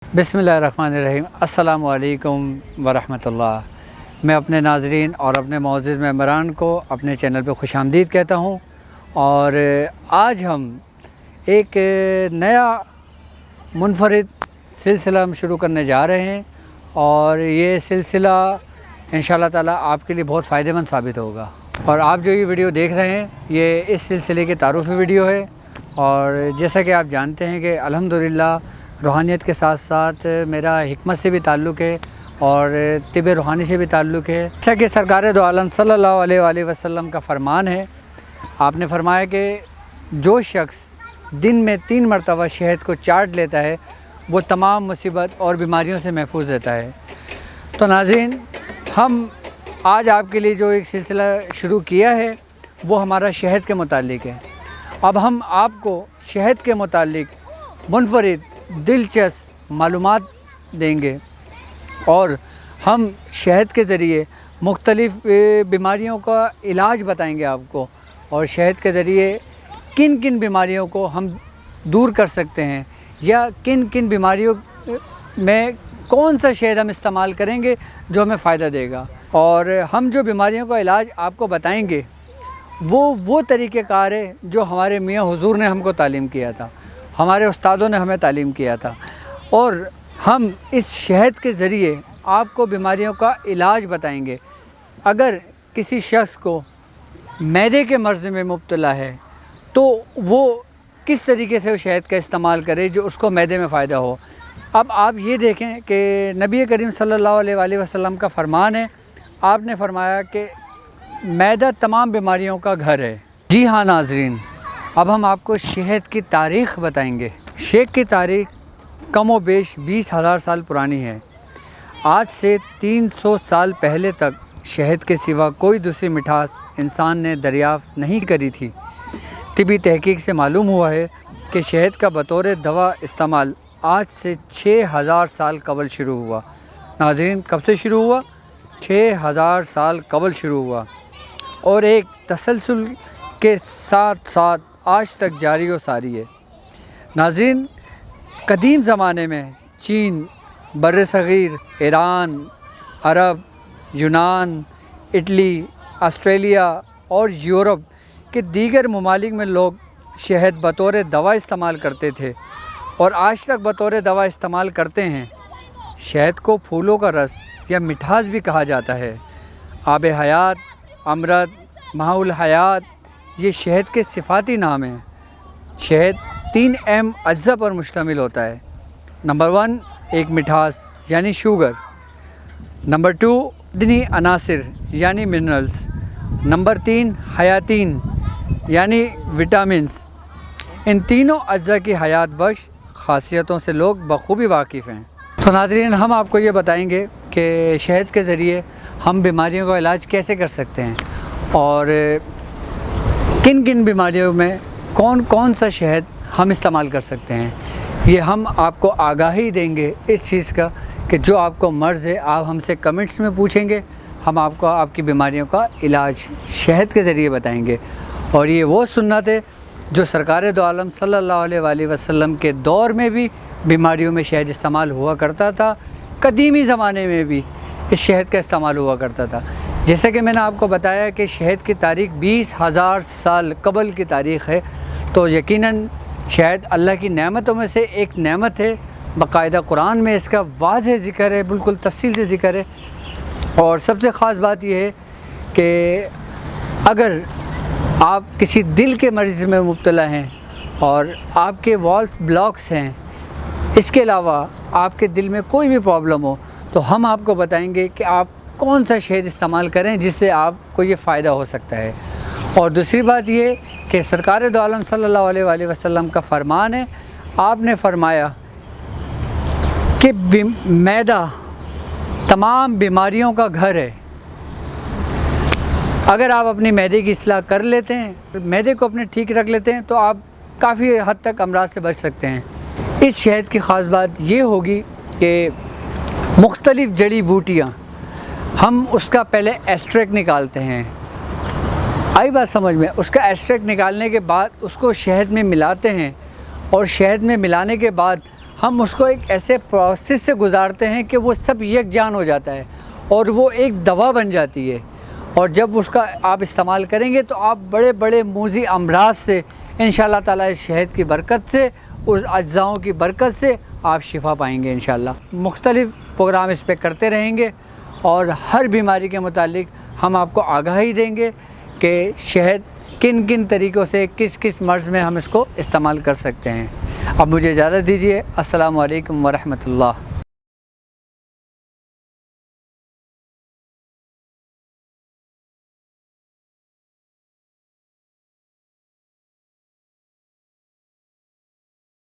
बिस्मिल्लाहिर्रहमानिर्रहीम। अस्सलामु अलैकुम वरहमतुल्लाह। मैं अपने नाज़रीन और अपने मुअज़्ज़िज़ मेंबरान को अपने चैनल पे खुशामदीद कहता हूँ। और आज हम एक नया मुनफरिद सिलसिला हम शुरू करने जा रहे हैं और ये सिलसिला इंशाअल्लाह ताला आपके लिए बहुत फ़ायदेमंद साबित होगा। और आप जो ये वीडियो देख रहे हैं ये इस सिलसिले की तारुफ़ी वीडियो है। और जैसा कि आप जानते हैं कि अल्हम्दुलिल्लाह रूहानियत के साथ साथ मेरा हिकमत से भी ताल्लुक़ है और तिब रूहानी से भी ताल्लुक़ है। जैसा कि सरकार दो आलम सल्लल्लाहु अलैहि वसल्लम का फ़रमान है, आपने फरमाया कि जो शख्स दिन में 3 मरतबा शहद को चाट लेता है वो तमाम मुसीबत और बीमारियों से महफूज रहता है। तो नाज़रीन, हम आज आपके लिए जो एक सिलसिला शुरू किया है वो हमारा शहद के मुतालिक है। अब हम आपको शहद के मुतालिक मुनफरिद दिलचस्प मालूमात देंगे और हम शहद के ज़रिए मुख्तलिफ़ बीमारियों का इलाज बताएंगे आपको, और शहद के ज़रिए किन किन बीमारियों को हम दूर कर सकते हैं या किन किन बीमारियों में कौन सा शहद हम इस्तेमाल करेंगे जो हमें फ़ायदा देगा। और हम जो बीमारियों का इलाज आपको बताएंगे वो तरीक़ेकार है जो हमारे मियाँ हुज़ूर ने हमको तालीम किया था, हमारे उस्तादों ने हमें तालीम किया था। और हम इस शहद के ज़रिए आपको बीमारियों का इलाज बताएंगे। अगर किसी शख्स को मैदे के मर्ज़ में मुब्तला है तो वो किस तरीके से शहद का इस्तेमाल करे जो उसको मैदे में फ़ायदा हो। अब आप ये देखें कि नबी करीम सल्लल्लाहु अलैहि वसल्लम का फ़रमान है, आपने फ़रमाया कि मैदा तमाम बीमारियों का घर है। जी हाँ नाज़रीन, अब हम आपको शहद की तारीख़ बताएंगे। शहद की तारीख़ कम व बेश 20,000 साल पुरानी है। आज से 300 साल पहले तक शहद के सिवा कोई दूसरी मिठास इंसान ने दरियाफ़्त नहीं करी थी। तिबी तहकीक से मालूम हुआ है कि शहद का बतौर दवा इस्तेमाल आज से 6,000 साल कबल शुरू हुआ। नाज़रीन, कब से शुरू हुआ? 6,000 साल कबल शुरू हुआ और एक तसलसल के साथ साथ आज तक जारी व सारी है। नाज़रीन, कदीम ज़माने में चीन, बर्र-ए-सग़ीर, ईरान, अरब, यूनान, इटली, ऑस्ट्रेलिया और यूरोप के दीगर ममालिक में लोग शहद बतौर दवा इस्तेमाल करते थे और आज तक बतौर दवा इस्तेमाल करते हैं। शहद को फूलों का रस या मिठास भी कहा जाता है। आब हयात, अमृत, माहुल हयात ये शहद के सिफाती नाम हैं। शहद 3 अहम अज्जा पर मुश्तमिल होता है। नंबर 1 एक मिठास यानी शुगर, नंबर 2 दनी अनासिर यानी मिनरल्स, नंबर 3 हयातीन यानी विटामिन्स। इन तीनों अज्जा की हयात बख्श ख़ासियतों से लोग बखूबी वाकिफ़ हैं। तो नाज़रीन, हम आपको ये बताएंगे कि शहद के ज़रिए हम बीमारियों का इलाज कैसे कर सकते हैं और किन किन बीमारियों में कौन कौन सा शहद हम इस्तेमाल कर सकते हैं। ये हम आपको आगाही देंगे इस चीज़ का कि जो आपको मर्ज़ है आप हमसे कमेंट्स में पूछेंगे, हम आपको आपकी बीमारियों का इलाज शहद के ज़रिए बताएंगे। और ये वो सुन्नत है जो सरकार दो आलम सल्लल्लाहु अलैहि वसल्लम के दौर में भी बीमारियों में शहद इस्तेमाल हुआ करता था। कदीमी ज़माने में भी इस शहद का इस्तेमाल हुआ करता था। जैसे कि मैंने आपको बताया कि शहद की तारीख़ 20,000 साल कबल की तारीख़ है, तो यकीनन शहद अल्लाह की नेमतों में से एक नेमत है। बाकायदा कुरान में इसका वाज़ेह ज़िक्र है, बिल्कुल तफ़सील से ज़िक्र है। और सबसे ख़ास बात यह है कि अगर आप किसी दिल के मरीज़ में मुब्तला हैं और आपके वॉल्व ब्लॉक्स हैं, इसके अलावा आपके दिल में कोई भी प्रॉब्लम हो, तो हम आपको बताएंगे कि आप कौन सा शहद इस्तेमाल करें जिससे आपको ये फ़ायदा हो सकता है। और दूसरी बात ये कि सरकार दो आलम सल्लल्लाहु अलैहि वसल्लम का फ़रमान है, आपने फ़रमाया कि मैदा तमाम बीमारियों का घर है। अगर आप अपनी मैदे की इस्लाह कर लेते हैं, मैदे को अपने ठीक रख लेते हैं, तो आप काफ़ी हद तक अमराज से बच सकते हैं। इस शहद की ख़ास बात ये होगी कि मुख्तलिफ़ जड़ी बूटियाँ हम उसका पहले एक्सट्रैक्ट निकालते हैं। आई बात समझ में? उसका एक्सट्रैक्ट निकालने के बाद उसको शहद में मिलाते हैं और शहद में मिलाने के बाद ہم اس کو ایک ایسے پروسیس سے گزارتے ہیں کہ وہ سب یکجان ہو جاتا ہے اور وہ ایک دوا بن جاتی ہے، اور جب اس کا آپ استعمال کریں گے تو آپ بڑے بڑے موذی امراض سے انشاءاللہ تعالیٰ اس شہد کی برکت سے، اس اجزاؤں کی برکت سے آپ شفا پائیں گے انشاءاللہ۔ مختلف پروگرام اس پہ کرتے رہیں گے اور ہر بیماری کے متعلق ہم آپ کو آگاہی دیں گے کہ شہد کن کن طریقوں سے کس کس مرض میں ہم اس کو استعمال کر سکتے ہیں۔ اب مجھے اجازت دیجیے۔ السلام علیکم ورحمۃ اللہ۔